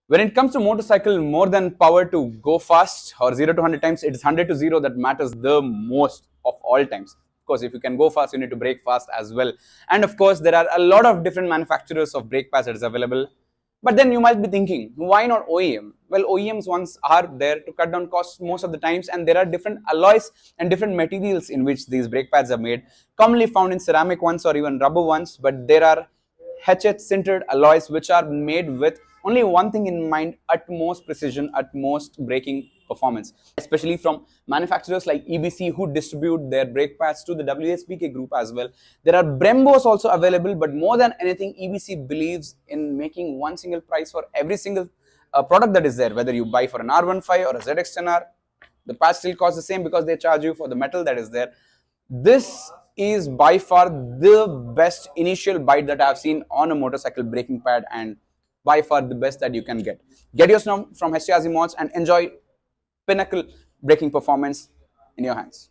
When it comes to motorcycle, more than power to go fast or 0 to 100 times, it is 100 to 0 that matters the most of all times. Of course, if you can go fast, you need to brake fast as well. And of course, there are a lot of different manufacturers of brake pads that is available. But then you might be thinking, why not OEM? Well, OEMs ones are there to cut down costs most of the times, and there are different alloys and different materials in which these brake pads are made, commonly found in ceramic ones or even rubber ones, but there are HT sintered alloys which are made with only one thing in mind: utmost precision, utmost braking performance, especially from manufacturers like EBC who distribute their brake pads to the WSBK group as well. There are Brembos also available, but more than anything, EBC believes in making one single price for every single product that is there. Whether you buy for an R15 or a ZX10R, the pad still costs the same because they charge you for the metal that is there. This is by far the best initial bite that I've seen on a motorcycle braking pad, and by far the best that you can get. Get yours now from HTRZ Modz and enjoy pinnacle braking performance in your hands.